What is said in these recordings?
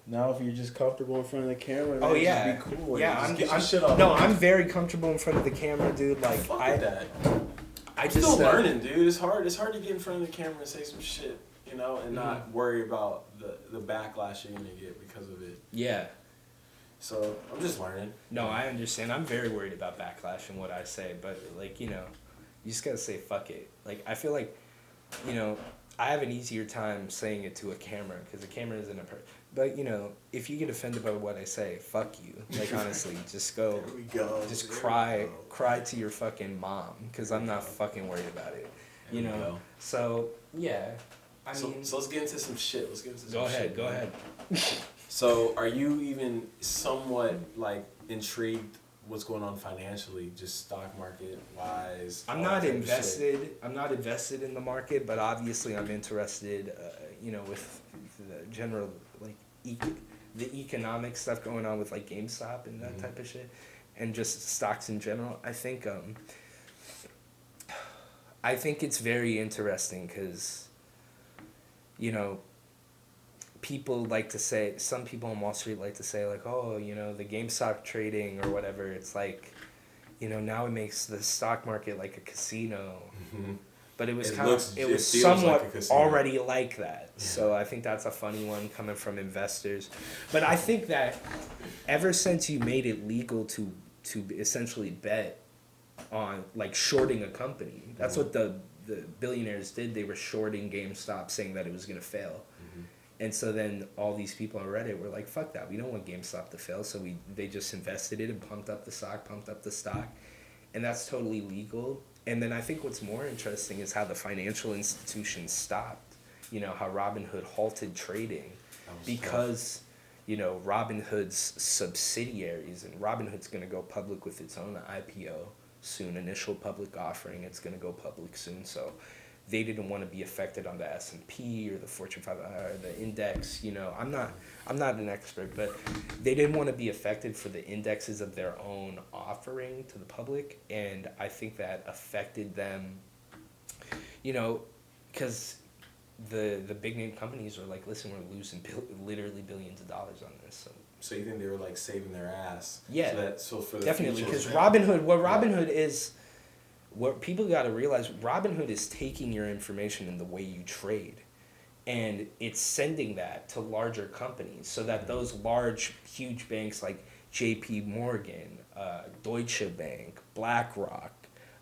Now, if you're just comfortable in front of the camera, Oh man, yeah, just be cool. yeah. Just get your shit off. No, I'm very comfortable in front of the camera, dude. Like Fuck I, with that. I I'm just still learning, dude. It's hard. It's hard to get in front of the camera and say some shit, you know, and not worry about the backlash you're gonna get because of it. Yeah. So I'm just learning. No, I understand. I'm very worried about backlash and what I say, but like you just gotta say fuck it. Like I feel like, I have an easier time saying it to a camera because the camera isn't a But if you get offended by what I say, fuck you. Like honestly, just go. There we go. Just cry to your fucking mom because I'm not fucking worried about it. There we go. So yeah, I So mean. let's get into some shit. Go ahead. Go ahead. So are you even somewhat like intrigued what's going on financially, just stock market wise? I'm not invested. I'm not invested in the market, but obviously I'm interested. With the general like the economic stuff going on with like GameStop and that type of shit, and just stocks in general. I think it's very interesting because, people like to say, some people on Wall Street like to say like, oh, the GameStop trading or whatever. It's like, now it makes the stock market like a casino. Mm-hmm. But it was somewhat like already like that. Yeah. So I think that's a funny one coming from investors. But I think that ever since you made it legal to essentially bet on like shorting a company, that's what the billionaires did. They were shorting GameStop, saying that it was going to fail. And so then all these people on Reddit were like, fuck that. We don't want GameStop to fail. So they just invested it and pumped up the stock. And that's totally legal. And then I think what's more interesting is how the financial institutions stopped. How Robinhood halted trading because, Robinhood's subsidiaries, and Robinhood's going to go public with its own IPO soon, initial public offering. It's going to go public soon. So they didn't want to be affected on the S&P or the Fortune 500 or the index. I'm not an expert, but they didn't want to be affected for the indexes of their own offering to the public, and I think that affected them. Because the big name companies are like, listen, we're losing literally billions of dollars on this. So you think they were like saving their ass? Yeah, so for the definitely, because Robinhood is. What people got to realize, Robinhood is taking your information and the way you trade, and it's sending that to larger companies so that those large, huge banks like J.P. Morgan, Deutsche Bank, BlackRock,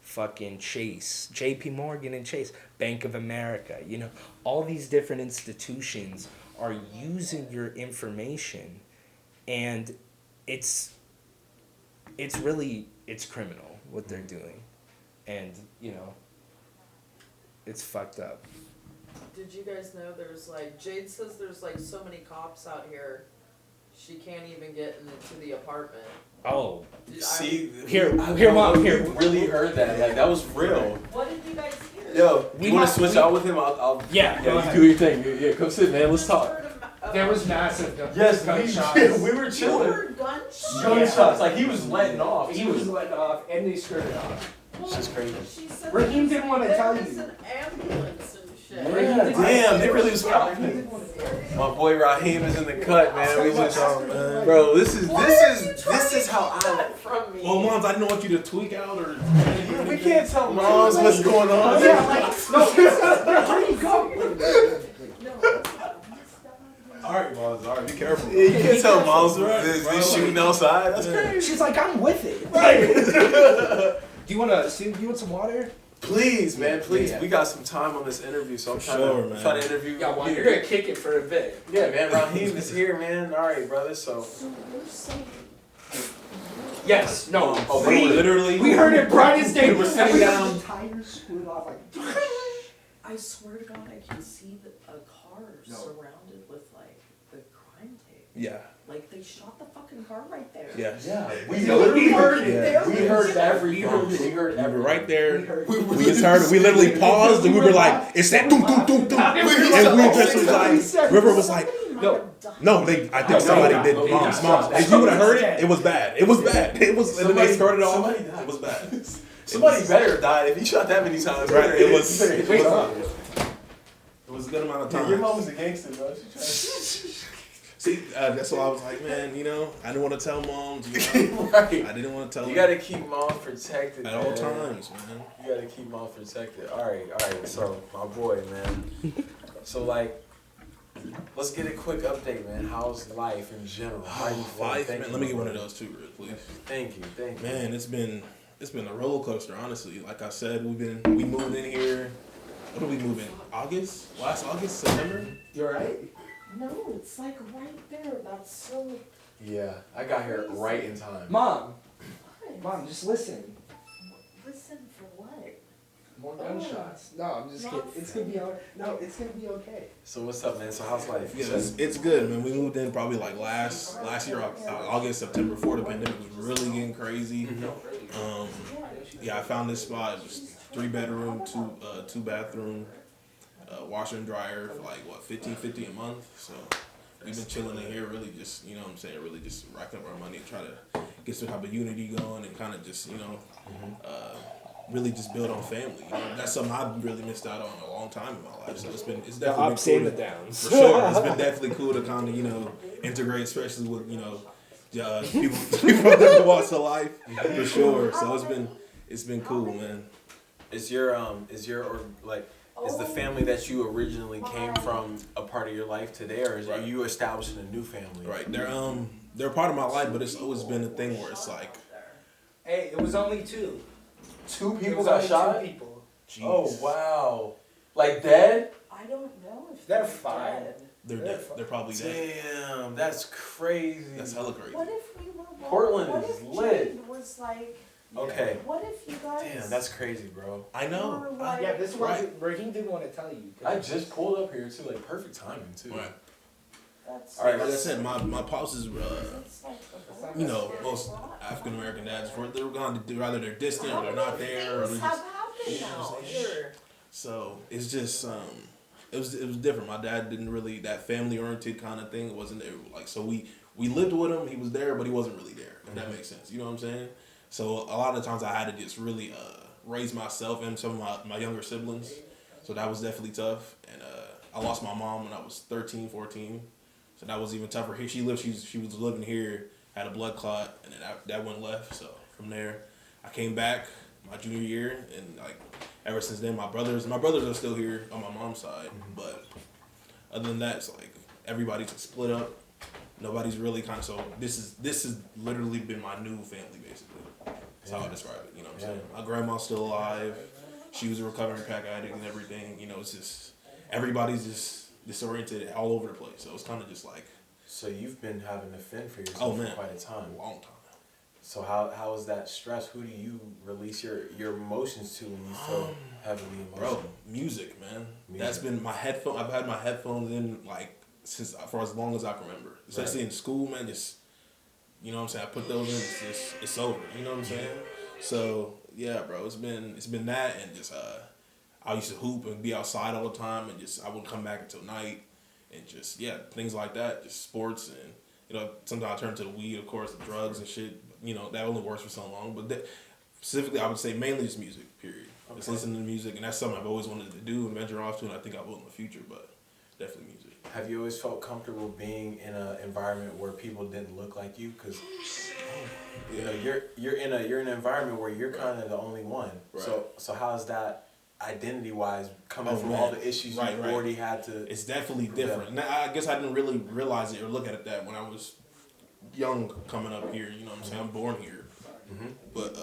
fucking Chase, J.P. Morgan and Chase, Bank of America, all these different institutions are using your information, and it's criminal what they're doing. And, it's fucked up. Did you guys know Jade says there's so many cops out here, she can't even get into the apartment. Oh. See, Mom, here. Really heard that. Like, that was real. What did you guys hear? Yo, you want to switch out with him? I'll yeah, you do your thing. Yeah, come sit, man. Let's talk. There was massive gunshots. We were chilling. You heard gunshots? Gunshots. Like, he was letting off. He was letting off, and they skirted off. Well, She's crazy. She said Raheem didn't want to tell you. There was an ambulance and shit. Yeah, damn, they really was talking. My boy Raheem is in the cut, man. We just, bro, this is how I. From me. Well, Moms, I didn't want you to tweak out or. We can't tell Moms what's going on. Where you go? Alright, Moms, alright, be careful. Yeah, you can't tell Moms they're shooting outside. That's crazy. She's like, I'm with it. Do you want some water? Please, man, please. Yeah. We got some time on this interview, so I'm trying to interview. You're gonna kick it for a bit. Yeah, man. Raheem is here, man. All right, brother. So. Yes. No. We heard it bright as day. We were sitting down. Tires screwed off like. I swear to God, I can see a car surrounded with the crime tape. Yeah. Like they shot the fucking car right there. Yes. Yeah. We heard it. We heard everything. We heard We were everything. right there. We just heard it. We literally paused and we were like, it's that doom, doom, doom, doom. And we just was like, River was like, no, I think somebody did. Moms. If you would have heard it, it was bad. It was bad. It was, and then they started off. It was bad. Somebody better have died if he shot that many times. Right. It was a good amount of time. Your mom was a gangster, bro. See, that's why I was like, man, you know, I didn't want to tell moms. You know? Right. I didn't want to tell You them. gotta keep moms protected At all times, man. You gotta keep moms protected. All right. So my boy, man. So like, let's get a quick update, man. How's life in general? How you feeling? Life, man. Let me get one of those too, real please. Thank you. Man, it's been a roller coaster, honestly. Like I said, we moved in here. What did we move in? August? Last August, September? You alright? No, it's like right there. That's so. Yeah, I got here right in time. Mom, What? just listen. Listen for what? More gunshots. No, I'm just kidding. It's gonna be it's gonna be okay. So what's up, man? So how's life? Yeah, it's good, man. We moved in probably like last year, August, September, before the pandemic was really getting crazy. Yeah, I found this spot. It was 3-bedroom, 2 bathroom, washer and dryer for like what $15.50 a month. So we've been chilling in here, really just really just racking up our money and try to get some type of unity going and kind of just really just build on family. You know? That's something I've really missed out on a long time in my life. So it's definitely The ups been and cool the downs. for sure. It's been definitely cool to kind of integrate, especially with people from different walks of life for sure. So it's been cool, man. Is the family that you originally came from a part of your life today, or are you establishing a new family? Right. They're a part of my life, but it's always been a thing where it's like, Hey, it was only 2. 2 It people was got only shot? 2 people. jeez. Oh wow! Like dead? I don't know if They're they're fine. dead. They're probably dead. Damn, that's crazy. That's hella crazy. What if we were? Portland what is if lit. Jade was like? Okay. What if you guys? Damn, that's crazy, bro. I know. were like, Yeah, this is why Right. Raheem didn't want to tell you. I just pulled up here too, like perfect timing too. Right. That's All right, Like I said, my pops is it's like the most African American dads, they're going to do either they're distant or they're not there or Things they're have just. happened You know now. what I'm saying? Here. So it's just it was different. My dad didn't really that family oriented kind of thing. It wasn't there. Like so we lived with him. He was there, but he wasn't really there. If that makes sense. You know what I'm saying? So a lot of the times I had to just really raise myself and some of my younger siblings. So that was definitely tough. And I lost my mom when I was 13, 14. So that was even tougher. She was living here, had a blood clot, and then that one left. So from there, I came back my junior year, and like ever since then, my brothers are still here on my mom's side. But other than that, it's like everybody's split up. Nobody's really kind of so. This has literally been my new family, basically. That's how I describe it. You know what I'm saying? My grandma's still alive. She was a recovering crack addict and everything. You know, it's just everybody's just disoriented all over the place. So it's kind of just like. So you've been having to fend for yourself for quite a time. A long time. So how is that stress? Who do you release your emotions to when you feel heavily emotional? Bro, music, man. Music. That's been my headphone. I've had my headphones in like since for as long as I can remember. Especially in school, man. Just you know what I'm saying. I put those in. It's over. You know what I'm saying. So yeah, bro. It's been that and just I used to hoop and be outside all the time and just I wouldn't come back until night and just things like that. Just sports and sometimes I turn to the weed, of course, the drugs and shit. You know that only works for so long. But specifically, I would say mainly just music. Period. Okay. Just listening to music, and that's something I've always wanted to do and venture off to, and I think I will in the future. But definitely music. Have you always felt comfortable being in an environment where people didn't look like you? Because you're in an environment where you're kind of the only one. Right. So how is that identity wise coming from all the issues you already had to? It's definitely different. And I guess I didn't really realize it or look at it that when I was young coming up here. You know what I'm saying? I'm born here, but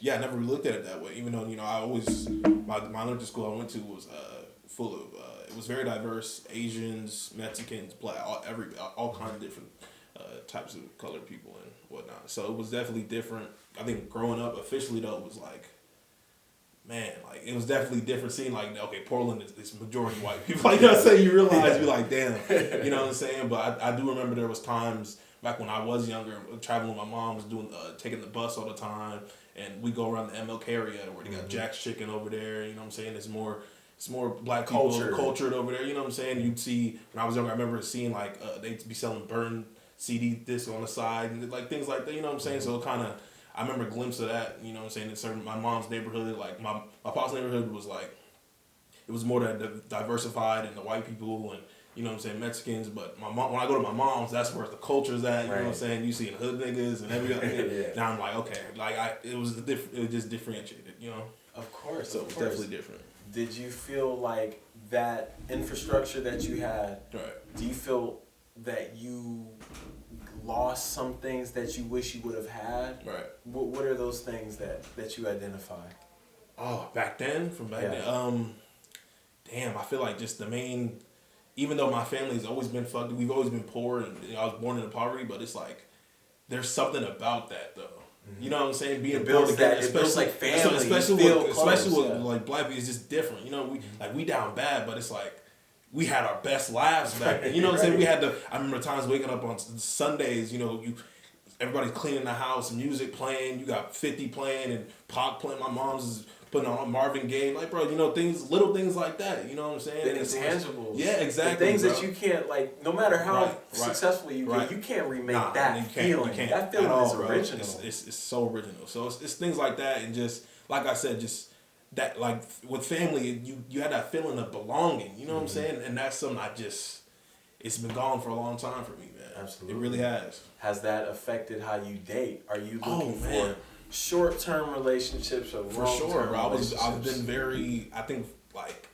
I never really looked at it that way. Even though I always my elementary school I went to was full of it was very diverse, Asians, Mexicans, black, all kinds of different types of colored people and whatnot. So it was definitely different. I think growing up officially though was like, man, like it was definitely different seeing like, okay, Portland is majority white people. Like I say, you realize you're like, damn, you know what I'm saying? But I do remember there was times back when I was younger, traveling with my mom, was taking the bus all the time, and we go around the MLK area where they got Jack's Chicken over there. You know what I'm saying? It's more black people cultured over there. You know what I'm saying? You'd see when I was younger. I remember seeing like they'd be selling burned CD discs on the side and like things like that. You know what I'm saying? So kind of. I remember a glimpse of that, you know what I'm saying, in certain, my mom's neighborhood, like my pop's neighborhood was like, it was more diversified and the white people and you know what I'm saying, Mexicans, but my mom, when I go to my mom's, that's where the culture's at, you know what I'm saying, you see hood niggas and everything. Now I'm like, okay, like it was just differentiated, you know. Of course, so it was definitely different. Did you feel like that infrastructure that you had? Right. Do you feel that you lost some things that you wish you would have had? Right. What are those things that you identify? Oh, back then, then. Damn, I feel like just the main. Even though my family's always been fucked, we've always been poor, and I was born into poverty. But it's like there's something about that, though. Mm-hmm. You know what I'm saying? Being poor together, especially like family, especially with like black people, it's just different. You know, we down bad, but it's like we had our best lives back then. You know what I'm saying? We had I remember times waking up on Sundays. You know, everybody's cleaning the house, music playing. You got 50 playing and Pac playing. My mom's is putting on Marvin Gaye, like, bro, you know, little things like that, you know what I'm saying? The intangibles. Yeah, exactly. The things that you can't, like, no matter how successful you get, you can't remake that feeling. That feeling is original. It's so original. So it's things like that, and just, like I said, just that, like, with family, you had that feeling of belonging, you know what I'm saying? And that's something it's been gone for a long time for me, man. Absolutely. It really has. Has that affected how you date? Are you looking for short-term relationships or long-term relationships? I've been very, I think, like,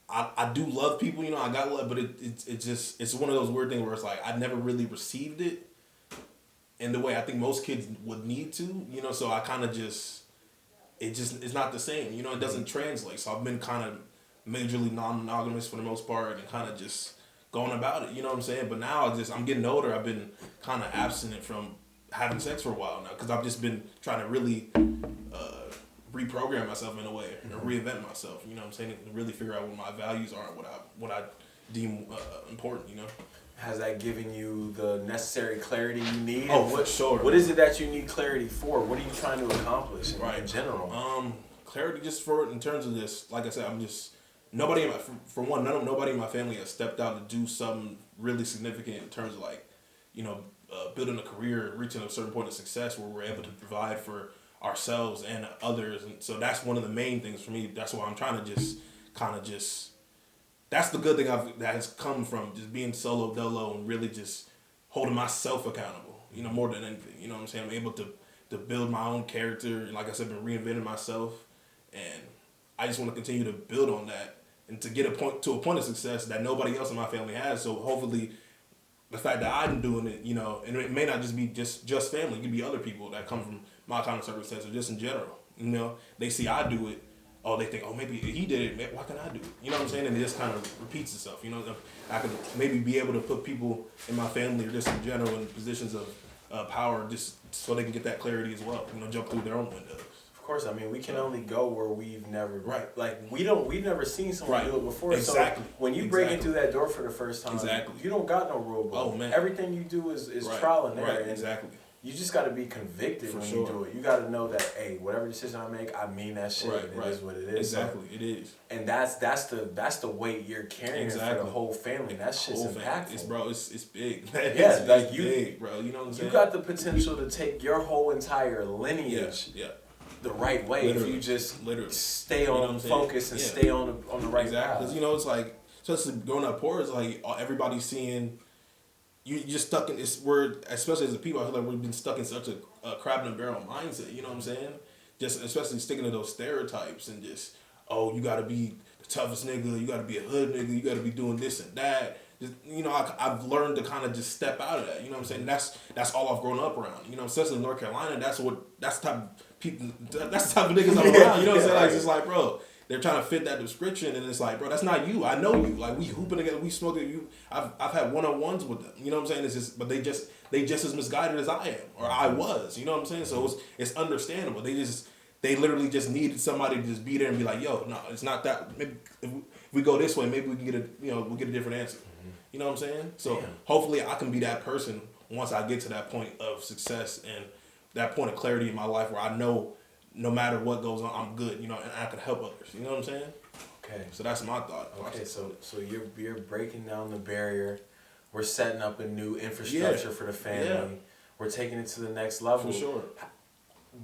I do love people, you know, I got love, but it's one of those weird things where it's like, I never really received it in the way I think most kids would need to, you know, so I kind of it's not the same, you know, it doesn't translate, so I've been kind of majorly non-monogamous for the most part, and kind of just going about it, you know what I'm saying, but now I'm getting older, I've been kind of abstinent from having sex for a while now, because I've just been trying to really reprogram myself in a way, or reinvent myself, you know what I'm saying, and really figure out what my values are and what I deem important, you know. Has that given you the necessary clarity you need? Oh, for sure. What is it that you need clarity for? What are you trying to accomplish in general? Clarity just in terms of this, like I said, I'm just, nobody in my family has stepped out to do something really significant in terms of, like, you know, building a career, reaching a certain point of success where we're able to provide for ourselves and others. And so that's one of the main things for me. That's why I'm trying to that's the good thing that has come from just being solo dolo and really just holding myself accountable, you know, more than anything. You know what I'm saying? I'm able to build my own character. Like I said, been reinventing myself, and I just want to continue to build on that and to get to a point of success that nobody else in my family has. So hopefully, the fact that I'm doing it, you know, and it may not just be just family. It could be other people that come from my kind of circumstance, or just in general. You know, they see I do it. Oh, they think, oh, maybe he did it. Why can't I do it? You know what I'm saying? And it just kind of repeats itself. You know, I could maybe be able to put people in my family or just in general in positions of power, just so they can get that clarity as well. You know, jump through their own windows. Of course, I mean, we can only go where we've never we've never seen someone do it before. Exactly. So when you break into that door for the first time, you don't got no rule book. Oh man, everything you do is trial and error. And exactly. You just got to be convicted when you do it. You got to know that, hey, whatever decision I make, I mean that shit. It is what it is. Exactly, it is. And that's the weight you're carrying for the whole family. That shit's impactful. It's big. Yeah, like you, big, bro. You know what I'm saying? You got the potential to take your whole entire lineage. The right way if you just stay on focus and stay on the right path. Because, you know, it's like, especially growing up poor, it's like everybody's seeing. You're just stuck in this word, especially as a people. I feel like we've been stuck in such a crab in a barrel mindset. You know what I'm saying? Just especially sticking to those stereotypes and just, oh, you gotta be the toughest nigga. You gotta be a hood nigga. You gotta be doing this and that. Just, you know, I've learned to kind of just step out of that. You know what I'm saying? That's all I've grown up around. You know, especially in North Carolina. That's the type of people. That's the type of niggas I'm around. You know what I'm saying? Like, it's just like, bro. They're trying to fit that description, and it's like, bro, that's not you. I know you. Like, we hooping together, we smoking. You, I've had one-on-ones with them. You know what I'm saying? It's just, but they just as misguided as I am, or I was. You know what I'm saying? So it's understandable. They literally just needed somebody to just be there and be like, yo, no, it's not that. Maybe if we go this way, maybe we can we'll get a different answer. Mm-hmm. You know what I'm saying? So hopefully I can be that person once I get to that point of success and that point of clarity in my life where I know. No matter what goes on, I'm good, you know, and I can help others. You know what I'm saying? Okay. So that's my thought. Okay, so you're breaking down the barrier. We're setting up a new infrastructure for the family. Yeah. We're taking it to the next level. For sure.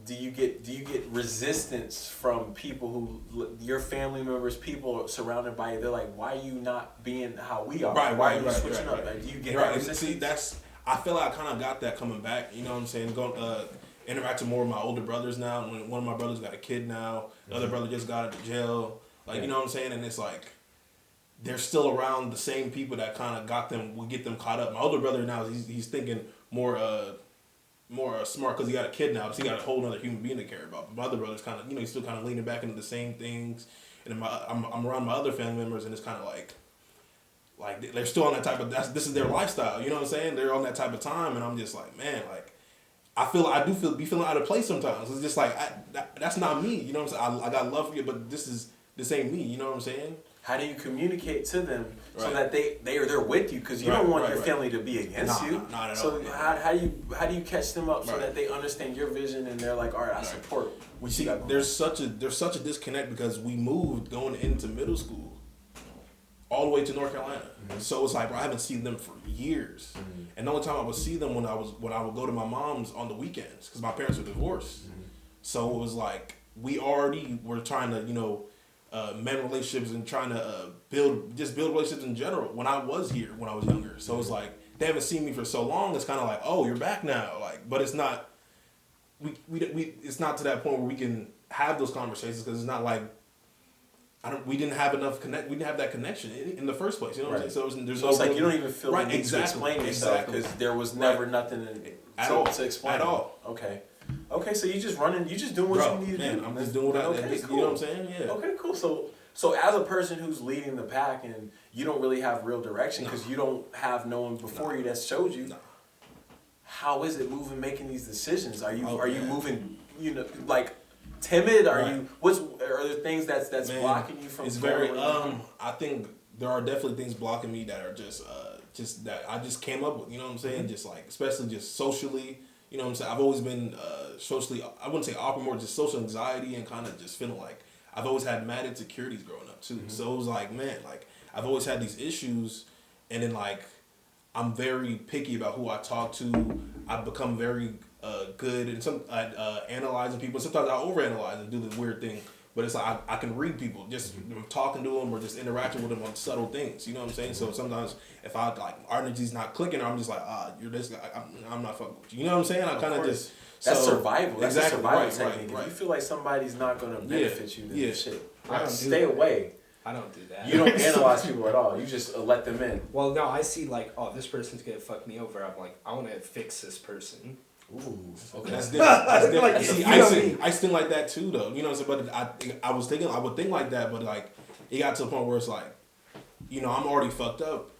do you get resistance from people who your family members, people surrounded by you? They're like, why are you not being how we are? Why are you switching up? Like, do you get that resistance? See, I feel like I kind of got that coming back. You know what I'm saying? Going interacting more with my older brothers now. One of my brothers got a kid now. The other brother just got out of jail. Like, you know what I'm saying? And it's like they're still around the same people that kind of got them. We get them caught up. My older brother now, he's thinking more smart because he got a kid now. So he got a whole other human being to care about. But my other brother's kind of, he's still kind of leaning back into the same things. And then I'm around my other family members, and it's kind of like they're still on that type of, this is their lifestyle. You know what I'm saying? They're on that type of time, and I'm just like, man, like I do be feeling out of place sometimes. It's just like that's not me. You know what I'm saying? I got love for you, but this ain't me. You know what I'm saying? How do you communicate to them so that they're with you? Because you don't want your family to be against you. Not at all. So how do you catch them up so that they understand your vision and they're like, all right, I support. We see there's such a disconnect because we moved going into middle school all the way to North Carolina. Mm-hmm. So it's like, bro, I haven't seen them for years. Mm-hmm. And the only time I would see them when I would go to my mom's on the weekends because my parents were divorced. Mm-hmm. So it was like we already were trying to mend relationships and trying to build relationships in general when I was here when I was younger. So it's like they haven't seen me for so long. It's kind of like, oh, you're back now. Like, but it's not. We it's not to that point where we can have those conversations because it's not like we didn't have enough connect. We didn't have that connection in the first place. You know what I'm saying? So it's like you don't even feel the need to explain yourself because there was never nothing to explain at all. Okay, so you just doing what you need to do. I'm just doing what I need. Cool. You know what I'm saying? Yeah. Okay, cool. So as a person who's leading the pack and you don't really have real direction because you don't have no one before you that showed you. No. How is it making these decisions? Are you moving? Like timid? Are there things that's blocking you from? It's very. I think there are definitely things blocking me that are just that I just came up with. You know what I'm saying? Mm-hmm. Just like especially just socially. You know what I'm saying? I've always been socially. I wouldn't say awkward, more just social anxiety and kind of just feeling like I've always had mad insecurities growing up too. Mm-hmm. So it was like, man, like I've always had these issues, and then like I'm very picky about who I talk to. I've become very good at analyzing people. Sometimes I overanalyze and do the weird thing. But it's like I can read people just talking to them or just interacting with them on subtle things. You know what I'm saying? So sometimes if I like our energy's not clicking, or I'm just like you're this guy. I'm not fucking with you. You know what I'm saying? I kind of just that's survival. That's a survival technique. Right. If you feel like somebody's not going to benefit you, then shit. Stay that. away. I don't do that. You don't analyze people at all. You just let them in. Well, no, I see like, oh, this person's gonna fuck me over. I'm like, I want to fix this person. Ooh, okay. That's different. That's different. Like, see, I still like that too, though. You know what I'm saying? But I would think like that, but like, it got to the point where it's like, I'm already fucked up,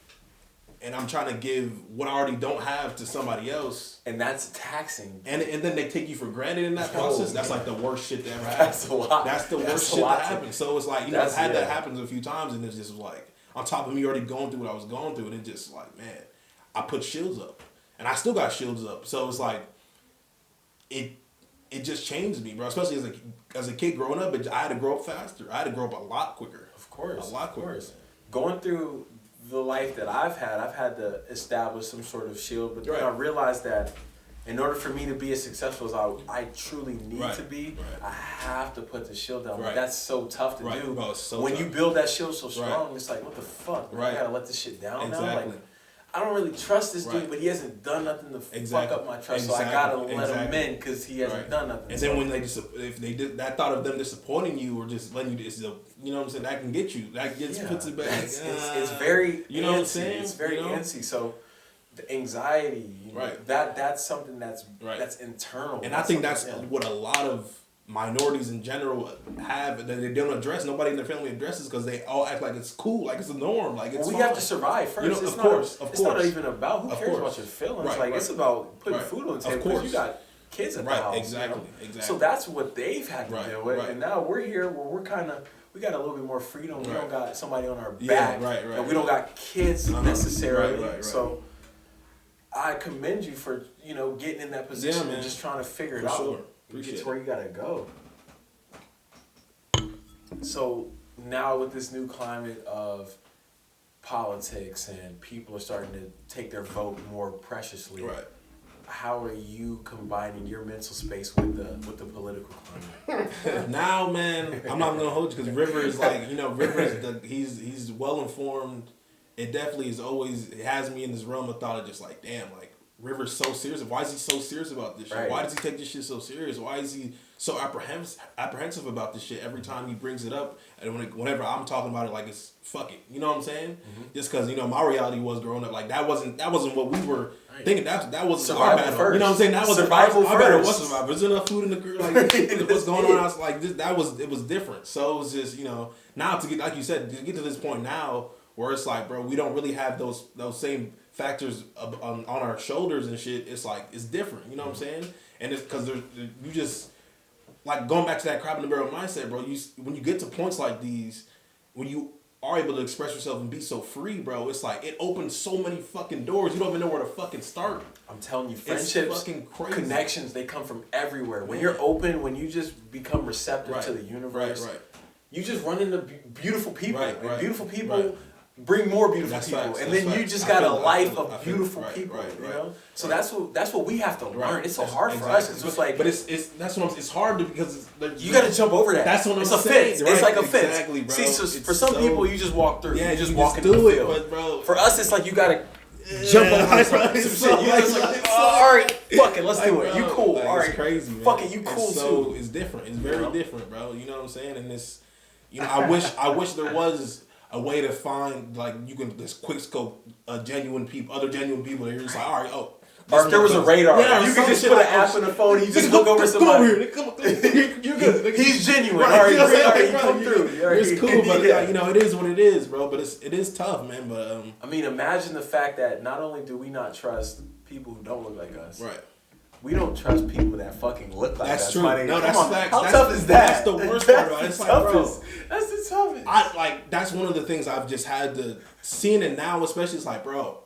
and I'm trying to give what I already don't have to somebody else, and that's taxing. And then they take you for granted in that process. That's like the worst shit that ever happened. That's a lot. That's the worst shit that happened. So it's like I've had that happen a few times, and it's just like on top of me already going through what I was going through, and it just like, man, I put shields up, and I still got shields up. So it's like. It just changed me, bro. Especially as a kid growing up, I had to grow up faster. I had to grow up a lot quicker. Of course, a lot quicker. Going through the life that I've had to establish some sort of shield. But then I realized that in order for me to be as successful as I truly need to be, I have to put the shield down. But that's so tough to do. Bro, it's when you build that shield so strong, it's like, what the fuck? I gotta let this shit down now. Like, I don't really trust this dude, but he hasn't done nothing to fuck up my trust, so I gotta let him in because he hasn't done nothing. And then when if they did that thought of them disappointing you or just letting you, you know what I'm saying, that can get you. That puts it back. It's very, you know what I'm saying? It's very antsy. So the anxiety, that's something that's internal. And I think that's what a lot of minorities in general have that they don't address. Nobody in their family addresses because they all act like it's cool, like it's a norm, like it's. We have to survive first. Of course. It's not even about who cares about your feelings. It's about putting food on the table because you got kids at the house. Exactly. So that's what they've had to deal with, and now we're here where we got a little bit more freedom. We don't got somebody on our back, and we don't got kids necessarily. So I commend you for getting in that position and just trying to figure it out. Sure. Get to where you gotta go. So now with this new climate of politics and people are starting to take their vote more preciously, how are you combining your mental space with the political climate? Now, man, I'm not gonna hold you because River is like, River is he's well informed. It definitely is always, it has me in this realm of thought of just like, damn, like River's so serious. Why is he so serious about this shit? Right. Why does he take this shit so serious? Why is he so apprehensive about this shit every time he brings it up? And whenever I'm talking about it, like it's fuck it, you know what I'm saying? Mm-hmm. Just because my reality was growing up like that wasn't what we were thinking. That wasn't survival our battle. First. You know what I'm saying? That was survival our battle. first. Was survival. There's enough food in the crib. Like what's going on? I was like, it was different. So it was just now to get, like you said, to get to this point now where it's like, bro, we don't really have those same factors on our shoulders and shit. It's like, it's different, you know what I'm saying? And it's because you just, like, going back to that crab in the barrel mindset, bro, when you get to points like these, when you are able to express yourself and be so free, bro, it's like, it opens so many fucking doors, you don't even know where to fucking start. I'm telling you, friendships, connections, they come from everywhere. When you're open, when you just become receptive to the universe, you just run into beautiful people. And beautiful people bring more beautiful people, facts, and then facts. you just got a life of beautiful people. You know, so that's what we have to learn. It's so hard for us. It's just like, but it's that's what it's hard to, because you got to jump over that. That's what I'm saying. It's a fence. It's like a fence. Exactly, bro. See, so for some people, you just walk through. Yeah, you just you walk just into do the it, field. but bro, For us, it's like you got to jump over some shit. You just like, all right, fuck it, let's do it. You cool? Like, All right, it's crazy, man. Fuck it, you cool so too. It's different. It's very different, bro. You know what I'm saying? And this, I wish there was a way to find, like, you can just quick scope other genuine people that you're just like, all right, or if there was a radar, you could just put an app in the phone and you just look over somebody. Come over here. You're good. He's genuine. Right, All right, you know what I'm saying? you come through. It's cool, but it is what it is, bro. But it is tough, man. But I mean, imagine the fact that not only do we not trust people who don't look like us, right? We don't trust people that fucking look like us. That's true. No, that's facts. How tough is that? That's the worst part about it. It's like, bro, that's the toughest. That's one of the things I've just had to seeing it now, especially. It's like, bro,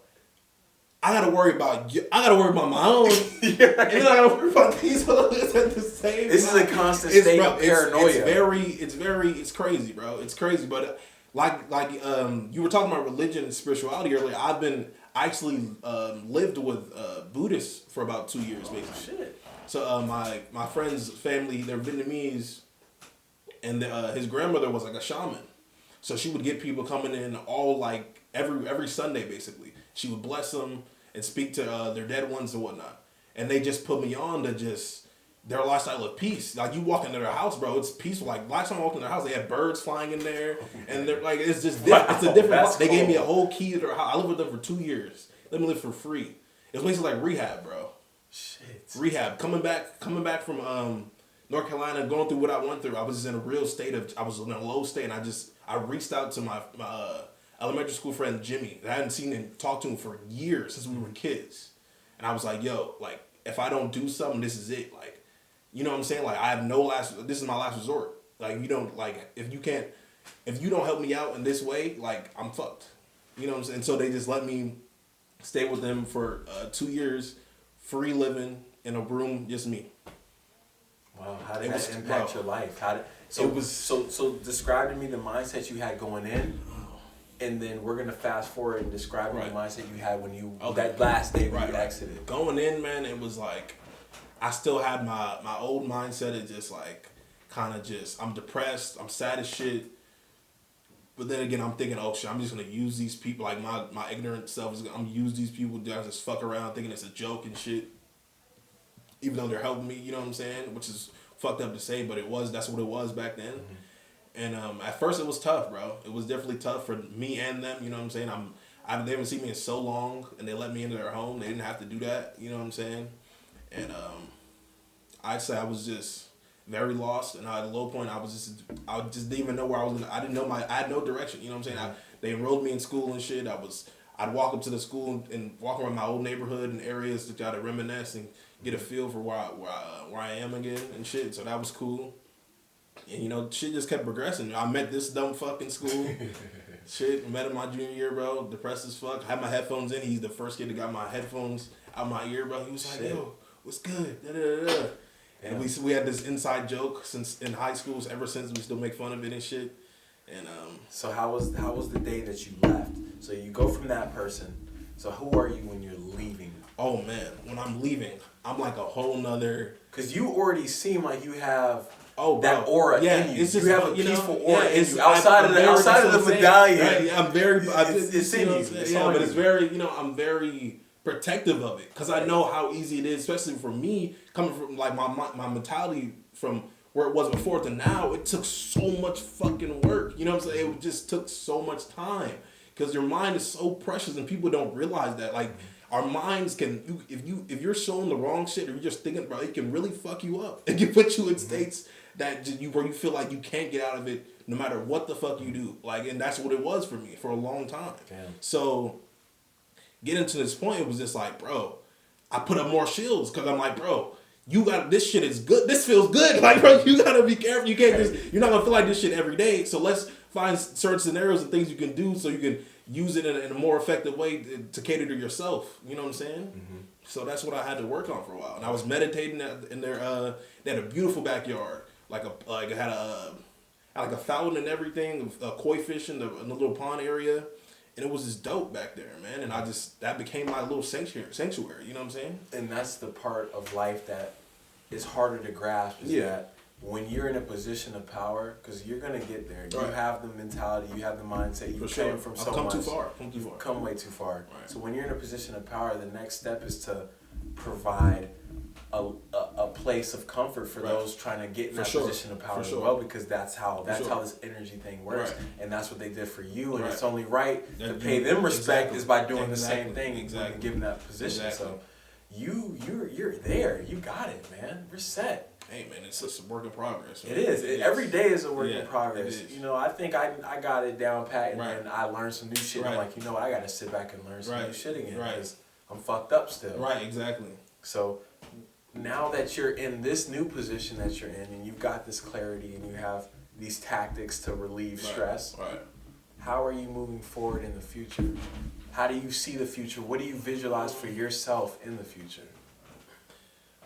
I gotta worry about you. I gotta worry about my own. And then I gotta worry about these others at the same time. This is a constant state of paranoia. It's crazy, bro. It's crazy. But like you were talking about religion and spirituality earlier. I actually lived with Buddhists for about 2 years, basically. Shit. So my friend's family, they're Vietnamese, and his grandmother was like a shaman. So she would get people coming in all like every Sunday, basically. She would bless them and speak to their dead ones and whatnot. And they just put me on to just their lifestyle of peace. Like, you walk into their house, bro, it's peaceful. Like, last time I walked in their house, they had birds flying in there, and they're like, it's just different. It's a different. They gave me a whole key to their house. I lived with them for 2 years. Let me live for free. It was basically like rehab, bro. Shit. Rehab. Coming back from North Carolina, going through what I went through. I was just in a real state I was in a low state, and I reached out to my elementary school friend Jimmy. I hadn't seen and talked to him for years, since we were kids. And I was like, yo, like, if I don't do something, this is it. Like, you know what I'm saying? Like, I have this is my last resort. Like, you don't, like, if you don't help me out in this way, like, I'm fucked. You know what I'm saying? And so they just let me stay with them for 2 years, free living in a room, just me. Wow, how did that impact your life? So describe to me the mindset you had going in, and then we're gonna fast forward and describe the mindset you had when that last day when you exited. Going in, man, it was like I still had my old mindset. It just like kind of just I'm depressed, I'm sad as shit. But then again, I'm thinking, oh shit, I'm just gonna use these people. Like my ignorant self is I'm gonna use these people to just fuck around, thinking it's a joke and shit. Even though they're helping me, you know what I'm saying? Which is fucked up to say, but that's what it was back then. Mm-hmm. And at first it was tough, bro. It was definitely tough for me and them, you know what I'm saying? They haven't seen me in so long, and they let me into their home. They didn't have to do that, you know what I'm saying? And I'd say I was just very lost, and at a low point, I just didn't even know where I was. I had no direction, you know what I'm saying? They enrolled me in school and shit. I'd walk up to the school and walk around my old neighborhood and areas to try to reminisce and get a feel for where I am again and shit. So that was cool. And shit just kept progressing. I met this dumb fucking school. Shit, met him my junior year, bro. Depressed as fuck. Had my headphones in. He's the first kid that got my headphones out my ear, bro. He was like, yo, what's good? Da, da, da, da. And we had this inside joke since in high school. Ever since, we still make fun of it and shit. And so how was the day that you left? So you go from that person. So who are you when you're leaving? Oh man, when I'm leaving, I'm like a whole nother. Cause you already seem like you have Oh, that bro. aura Yeah, in you. it's just, You have a you know, peaceful aura yeah, in it's you. Outside of the medallion. Right? Yeah, I'm very. It's in you. It's Yeah, on but you. it's very. I'm very protective of it because I know how easy it is, especially for me coming from like my mentality from where it was before to now. It took so much fucking work. You know what I'm saying? It just took so much time because your mind is so precious and people don't realize that. Like our minds can, if you're showing the wrong shit or you're just thinking about it, it can really fuck you up. It can put you in states that where you feel like you can't get out of it no matter what the fuck you do. Like, and that's what it was for me for a long time. Damn. So getting to this point, it was just like, bro, I put up more shields because I'm like, bro, you got this shit is good. This feels good. Like, bro, you gotta be careful. You can't you're not gonna feel like this shit every day. So let's find certain scenarios and things you can do so you can use it in a more effective way to cater to yourself. You know what I'm saying? Mm-hmm. So that's what I had to work on for a while. And I was meditating in their they had a beautiful backyard. It had a fountain and everything, a koi fish in the little pond area. And it was just dope back there, man. And that became my little sanctuary. You know what I'm saying? And that's the part of life that is harder to grasp is that when you're in a position of power, because you're going to get there. You have the mentality, you have the mindset, you've come from so much. You've come way too far. Right. So when you're in a position of power, the next step is to provide a place of comfort for those trying to get in that position of power as well, because that's how this energy thing works, and that's what they did for you, and it's only right to pay them respect is by doing the same thing and giving that position. So you're there, you got it, man. We're set. Hey man, it's just a work in progress. Man. It is. Every day is a work in progress. You know, I think I got it down pat, and then I learned some new shit. I'm like, you know what, I got to sit back and learn some new shit again because I'm fucked up still. Right, exactly. So now that you're in this new position that you're in, and you've got this clarity, and you have these tactics to relieve stress, how are you moving forward in the future? How do you see the future? What do you visualize for yourself in the future?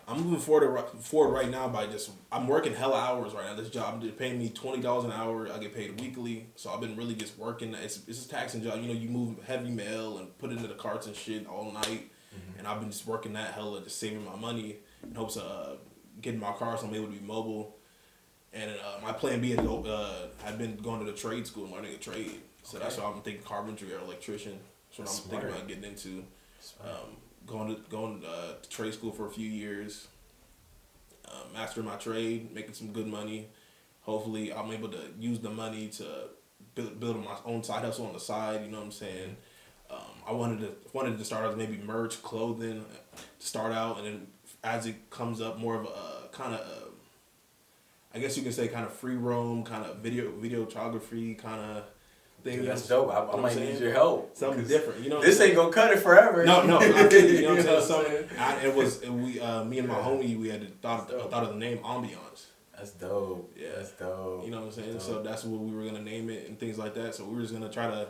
I'm moving forward right now by I'm working hella hours right now. This job, they're paying me $20 an hour. I get paid weekly, so I've been really just working. It's a taxing job. You know, you move heavy mail and put it into the carts and shit all night, and I've been just working that hella, just saving my money in hopes of getting my car so I'm able to be mobile. And my plan B is I've been going to the trade school and learning a trade. So that's why I'm thinking carpentry or electrician. That's what I'm thinking about getting into. Going to trade school for a few years, mastering my trade, making some good money. Hopefully, I'm able to use the money to build my own side hustle on the side. You know what I'm saying? I wanted to start out maybe merch, clothing, to start out, and then as it comes up, more of a kind of, I guess you can say, kind of free roam, kind of videography, kind of. Dude, that's dope. I might need your help. Something different, you know. This ain't gonna cut it forever. No, I think, you know what I'm saying. Me and my homie, we had thought of the name Ambiance. That's dope. Yeah, that's dope. You know what I'm saying. So that's what we were gonna name it and things like that. So we were just gonna try to